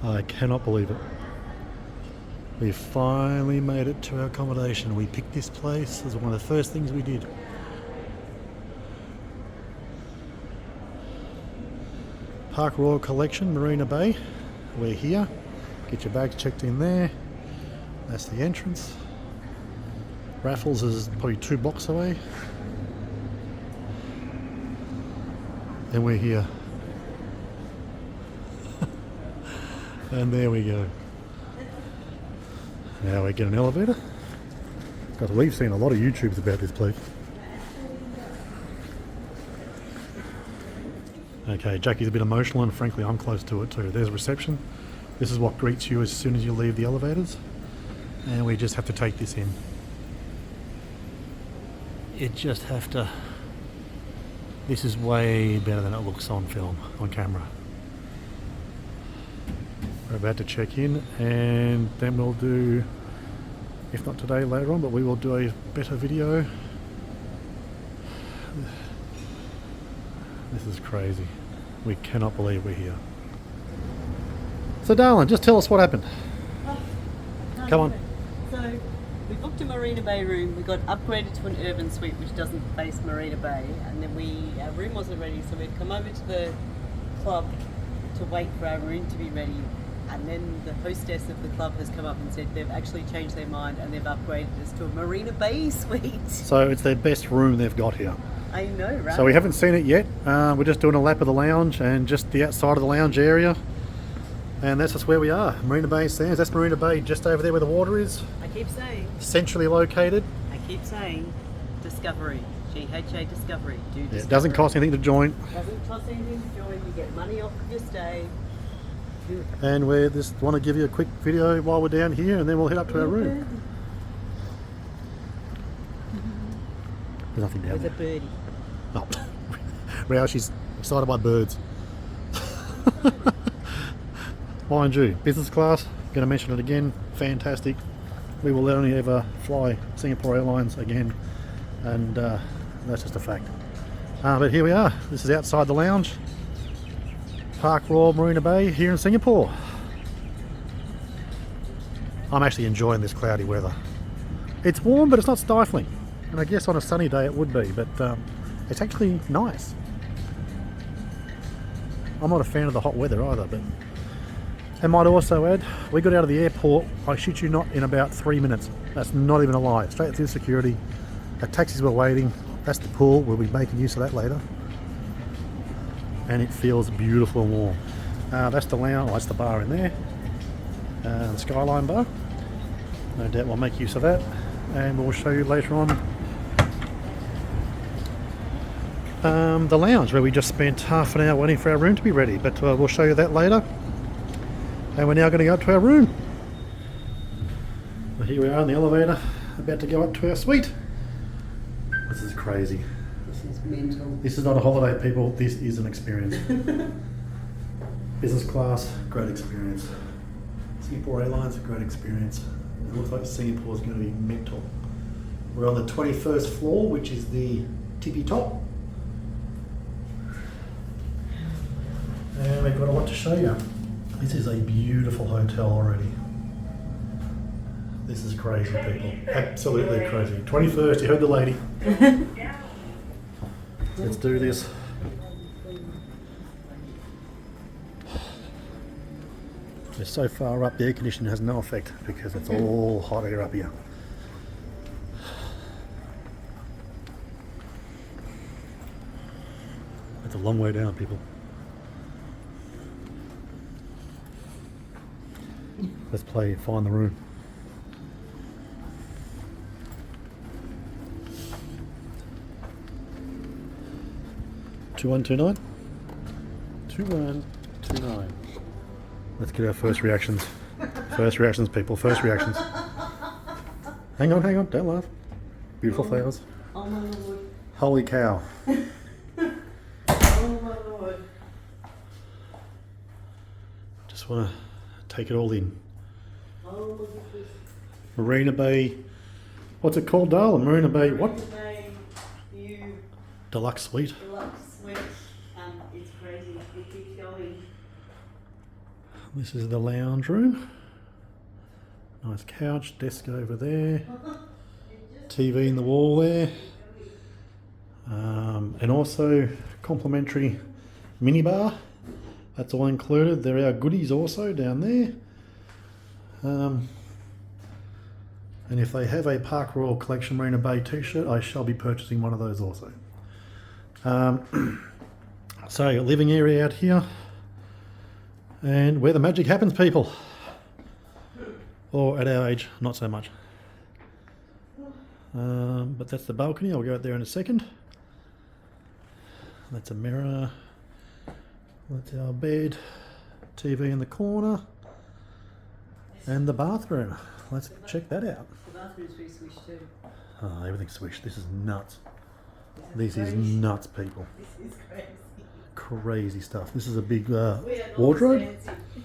I cannot believe it. We finally made it to our accommodation. We picked this place as one of the first things we did. Parkroyal Collection, Marina Bay. We're here. Get your bags checked in there. That's the entrance. Raffles is probably 2 blocks away. And we're here. And there we go. Now we get an elevator. Because we've seen a lot of YouTubes about this place. Okay, Jackie's a bit emotional and frankly I'm close to it too. There's reception. This is what greets you as soon as you leave the elevators. And we just have to take this in. You just have to... This is way better than it looks on film, on camera. We're about to check in and then we'll do, if not today, later on, but we will do a better video. This is crazy. We cannot believe we're here. So darling, just tell us what happened. Come on. So we booked a Marina Bay room. We got upgraded to an urban suite which doesn't face Marina Bay, and then our room wasn't ready, so we'd come over to the club to wait for our room to be ready. And then the hostess of the club has come up and said they've actually changed their mind and they've upgraded us to a Marina Bay Suite. So it's their best room they've got here. I know, right? So we haven't seen it yet. We're just doing a lap of the lounge and just the outside of the lounge area. And that's just where we are. Marina Bay Sands. That's Marina Bay just over there where the water is. I keep saying. Centrally located. I keep saying Discovery. GHA Discovery. Do Discovery. Yeah, it doesn't cost anything to join. Doesn't cost anything to join. You get money off of your stay. And we just want to give you a quick video while we're down here and then we'll head up to our room. There's nothing down there. There's a birdie. Oh. Wow, she's excited by birds. Mind you, business class, going to mention it again, fantastic. We will only ever fly Singapore Airlines again, and that's just a fact. But here we are. This is outside the lounge. Parkroyal Marina Bay here in Singapore. I'm actually enjoying this cloudy weather. It's warm, but it's not stifling. And I guess on a sunny day it would be, but it's actually nice. I'm not a fan of the hot weather either, but I might also add, we got out of the airport, I shit you not, in about 3 minutes. That's not even a lie. Straight through security. The taxis were waiting. That's the pool. We'll be making use of that later. And it feels beautiful and warm. That's the lounge, that's the bar in there. The Skyline bar. No doubt we'll make use of that. And we'll show you later on the lounge where we just spent half an hour waiting for our room to be ready. But we'll show you that later. And we're now going to go up to our room. Well, here we are in the elevator, about to go up to our suite. This is crazy. This is mental. This is not a holiday, people. This is an experience. Business class, great experience. Singapore Airlines, a great experience. It looks like Singapore is going to be mental. We're on the 21st floor, which is the tippy top. And we've got a lot to show you. This is a beautiful hotel already. This is crazy, people. Absolutely crazy. 21st, you heard the lady. Let's do this. We're so far up, the air conditioning has no effect because it's all hot air up here. It's a long way down, people. Let's play Find the Room. $2129. 2129. Let's get our first reactions. First reactions, people. First reactions. Hang on, don't laugh. Beautiful flowers. Oh my lord. Holy cow. Oh my lord. Just want to take it all in. Oh, look at this. Marina Bay. What's it called, darling? Marina Bay what? Marina Bay View Deluxe Suite. Deluxe Suite. It's crazy. It keeps going. This is the lounge room. Nice couch, desk over there. TV in the wall there. And also complimentary minibar. That's all included. There are goodies also down there. And if they have a Parkroyal Collection Marina Bay t-shirt, I shall be purchasing one of those also. So living area out here, and where the magic happens, people. Or at our age, not so much. But that's the balcony. I'll go out there in a second. That's a mirror. That's our bed. TV in the corner. And the bathroom. Let's check that out. The bathroom's really swish too. Oh, everything's swish. This is nuts. This is nuts, people. This is crazy. Crazy stuff. This is a big We are not wardrobe.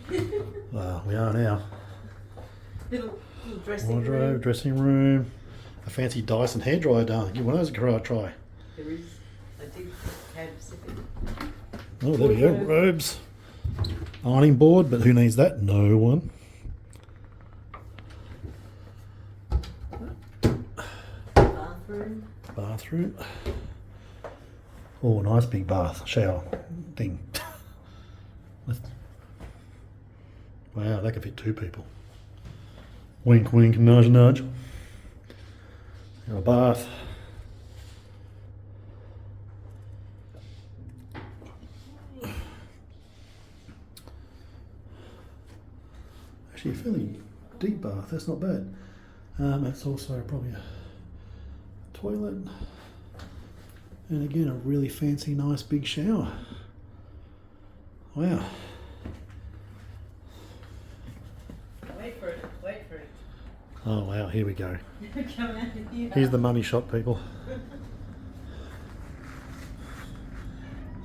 fancy. Well, we are now. Little dressing Wardrobe, room. dressing room. A fancy Dyson hairdryer, darling. Give one of those a try. There is. I did have Pacific. Oh, there we go. Robes. Ironing board, but who needs that? No one. Bathroom. Bathroom. Oh, nice big bath. Shower thing. Wow, that could fit 2 people. Wink, wink, nudge, nudge. Got a bath. Actually, a fairly deep bath. That's not bad. That's also probably a toilet. And again, a really fancy, nice big shower. Wow. Wait for it. Wait for it. Oh wow, here we go. Come out of here. Here's the money shot, people.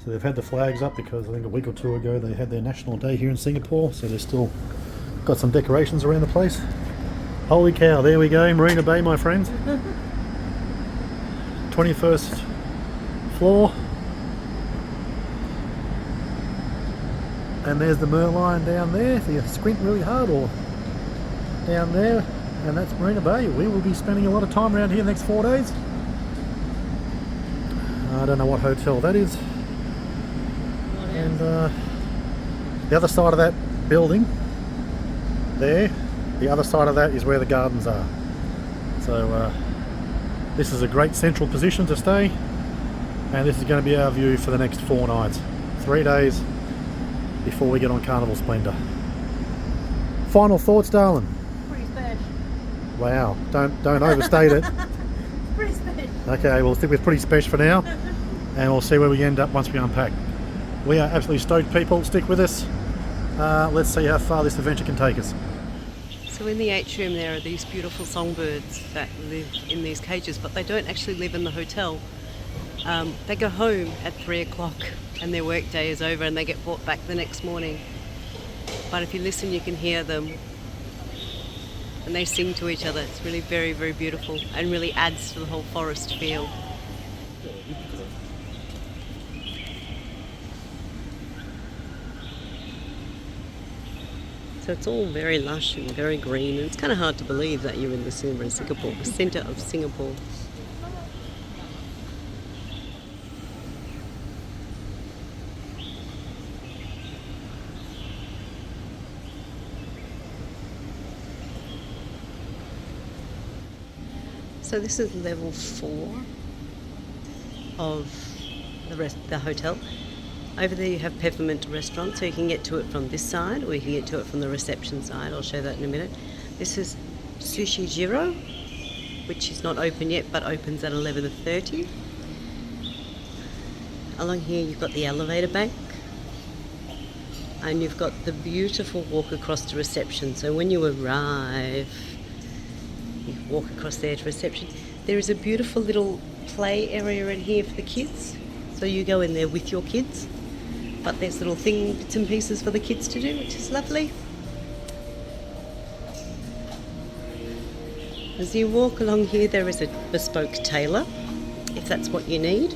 So they've had the flags up because I think a week or 2 ago they had their National Day here in Singapore, so they've still got some decorations around the place. Holy cow, there we go, Marina Bay, my friends. 21st floor. And there's the Merlion down there, if you squint really hard, or down there, and that's Marina Bay. We will be spending a lot of time around here the next 4 days. I don't know what hotel that is. And the other side of that building, there, the other side of that is where the gardens are. So this is a great central position to stay, and this is going to be our view for the next 4 nights. 3 days before we get on Carnival Splendor. Final thoughts, darling? Pretty special. Wow, don't overstate it. Pretty special. Okay, we'll stick with pretty special for now, and we'll see where we end up once we unpack. We are absolutely stoked, people. Stick with us. Let's see how far this adventure can take us. So in the atrium there are these beautiful songbirds that live in these cages, but they don't actually live in the hotel. They go home at 3 o'clock and their work day is over and they get brought back the next morning. But if you listen, you can hear them and they sing to each other. It's really very, very beautiful and really adds to the whole forest feel. So it's all very lush and very green, and it's kind of hard to believe that you're in the centre of Singapore, the centre of Singapore. So this is level 4 of the hotel. Over there you have Peppermint Restaurant, so you can get to it from this side or you can get to it from the reception side. I'll show that in a minute. This is Sushi Jiro, which is not open yet but opens at 11:30. Along here you've got the elevator bank and you've got the beautiful walk across to reception. So when you arrive, you walk across there to reception. There is a beautiful little play area in here for the kids. So you go in there with your kids. But there's little bits and pieces for the kids to do, which is lovely. As you walk along here, there is a bespoke tailor, if that's what you need.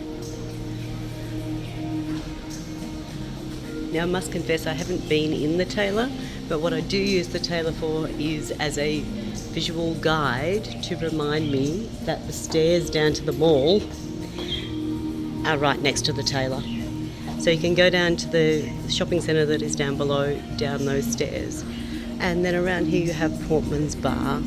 Now I must confess I haven't been in the tailor, But what I do use the Taylor for is as a visual guide to remind me that the stairs down to the mall are right next to the Taylor. So you can go down to the shopping centre that is down below, down those stairs. And then around here you have Portman's Bar,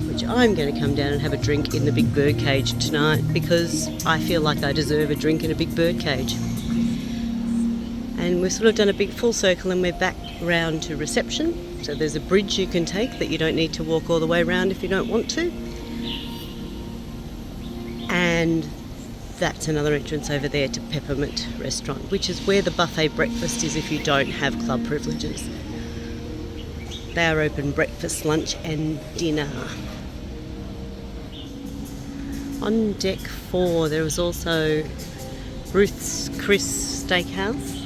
which I'm going to come down and have a drink in the Big Bird Cage tonight because I feel like I deserve a drink in a big bird cage. And we've sort of done a big full circle and we're back round to reception. So there's a bridge you can take that you don't need to walk all the way around if you don't want to. And that's another entrance over there to Peppermint Restaurant, which is where the buffet breakfast is if you don't have club privileges. They are open breakfast, lunch and dinner. On deck 4 there is also Ruth's Chris Steakhouse.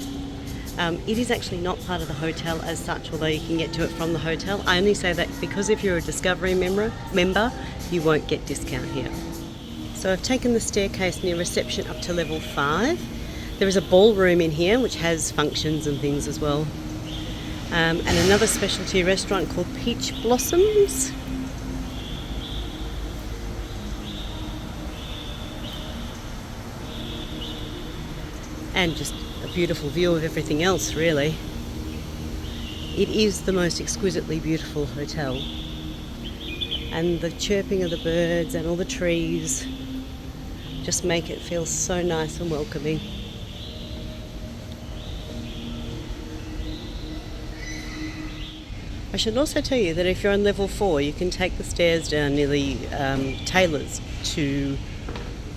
It is actually not part of the hotel as such, although you can get to it from the hotel. I only say that because if you're a Discovery member, you won't get discount here. So I've taken the staircase near reception up to level 5. There is a ballroom in here which has functions and things as well. And another specialty restaurant called Peach Blossoms. And just a beautiful view of everything else, really. It is the most exquisitely beautiful hotel. And the chirping of the birds and all the trees just make it feel so nice and welcoming. I should also tell you that if you're on level 4, you can take the stairs down near the Taylors to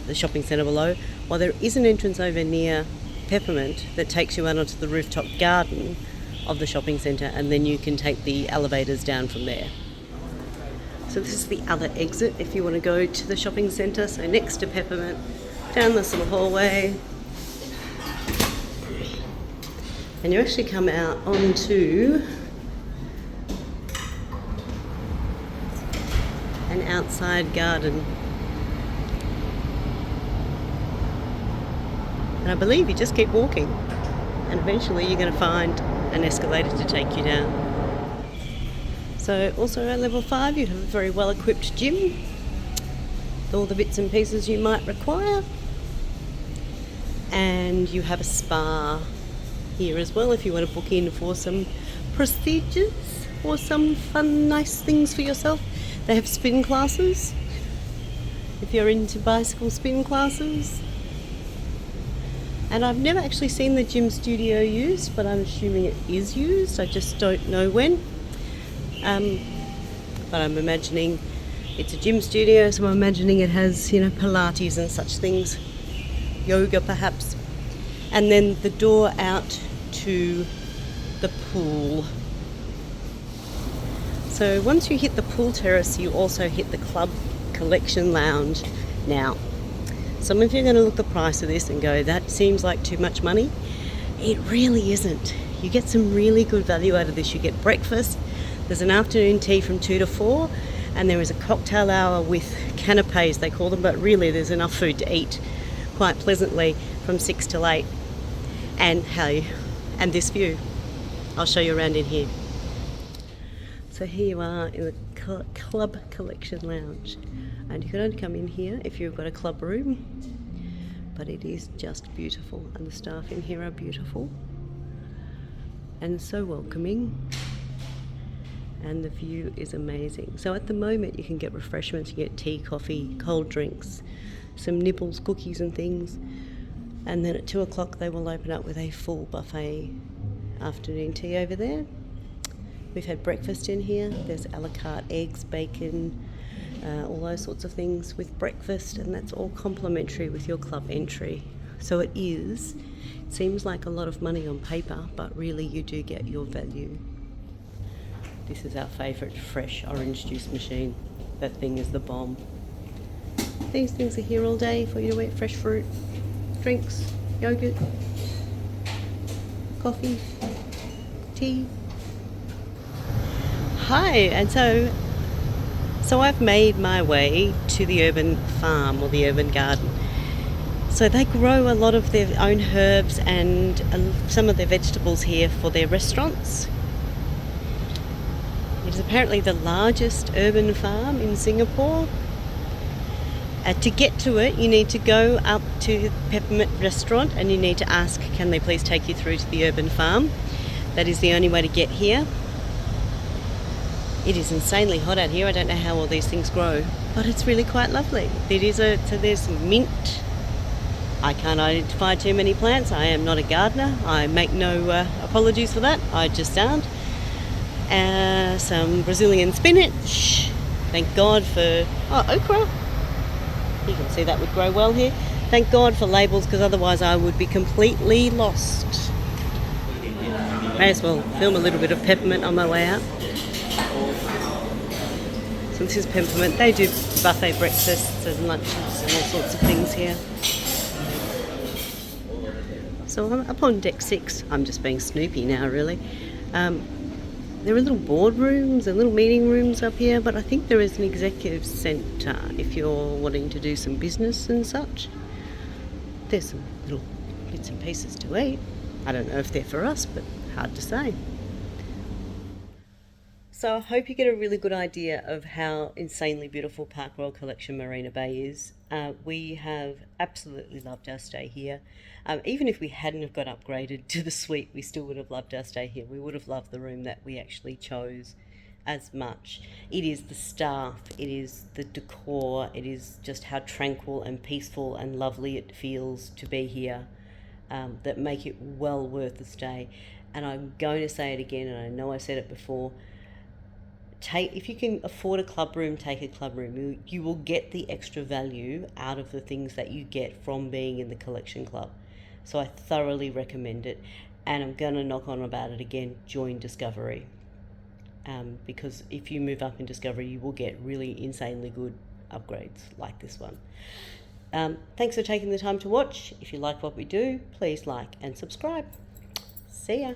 the shopping centre below, while there is an entrance over near Peppermint that takes you out onto the rooftop garden of the shopping centre, and then you can take the elevators down from there. So this is the other exit if you want to go to the shopping centre, so next to Peppermint, down this little hallway, and you actually come out onto an outside garden. And I believe you just keep walking and eventually you're going to find an escalator to take you down. So also at level 5 you have a very well equipped gym with all the bits and pieces you might require, and you have a spa here as well if you want to book in for some procedures or some fun nice things for yourself. They have spin classes if you're into bicycle spin classes. And I've never actually seen the gym studio used, but I'm assuming it is used. I just don't know when. But I'm imagining it's a gym studio, so I'm imagining it has, Pilates and such things. Yoga perhaps. And then the door out to the pool. So once you hit the pool terrace, you also hit the Club Collection Lounge. Now, some of you are going to look at the price of this and go, that seems like too much money. It really isn't. You get some really good value out of this. You get breakfast, there's an afternoon tea from 2 to 4, and there is a cocktail hour with canapes, they call them, but really there's enough food to eat quite pleasantly from 6 till 8. And hey, and this view. I'll show you around in here. So here you are in the Club Collection Lounge, and you can only come in here if you've got a club room, but it is just beautiful, and the staff in here are beautiful and so welcoming, and the view is amazing. So at the moment you can get refreshments, you get tea, coffee, cold drinks, some nibbles, cookies and things, and then at 2 o'clock they will open up with a full buffet afternoon tea over there. We've had breakfast in here. There's a la carte eggs, bacon, all those sorts of things with breakfast, and that's all complimentary with your club entry. So it seems like a lot of money on paper, but really you do get your value. This is our favourite fresh orange juice machine. That thing is the bomb. These things are here all day for you to eat fresh fruit, drinks, yogurt, coffee, tea. Hi, and so I've made my way to the urban farm or the urban garden. So they grow a lot of their own herbs and some of their vegetables here for their restaurants. It is apparently the largest urban farm in Singapore. To get to it, you need to go up to the Peppermint restaurant and you need to ask, can they please take you through to the urban farm? That is the only way to get here. It is insanely hot out here. I don't know how all these things grow, but it's really quite lovely. So there's mint. I can't identify too many plants. I am not a gardener. I make no apologies for that. I just aren't. Some Brazilian spinach. Thank God for okra. You can see that would grow well here. Thank God for labels, because otherwise I would be completely lost. May as well film a little bit of Peppermint on my way out. So this is Peppermint. They do buffet breakfasts and lunches and all sorts of things here. So I'm up on deck 6. I'm just being Snoopy now, really. There are little boardrooms and little meeting rooms up here, but I think there is an executive centre if you're wanting to do some business and such. There's some little bits and pieces to eat. I don't know if they're for us, but hard to say. So I hope you get a really good idea of how insanely beautiful Parkroyal Collection Marina Bay is. We have absolutely loved our stay here. Even if we hadn't have got upgraded to the suite, we still would have loved our stay here. We would have loved the room that we actually chose as much. It is the staff, it is the decor, it is just how tranquil and peaceful and lovely it feels to be here that make it well worth the stay. And I'm going to say it again, and I know I said it before, if you can afford a club room, take a club room. You will get the extra value out of the things that you get from being in the collection club. So I thoroughly recommend it, and I'm going to knock on about it again. Join Discovery, because if you move up in Discovery, you will get really insanely good upgrades like this one. Thanks for taking the time to watch. If you like what we do, please like and subscribe. See ya.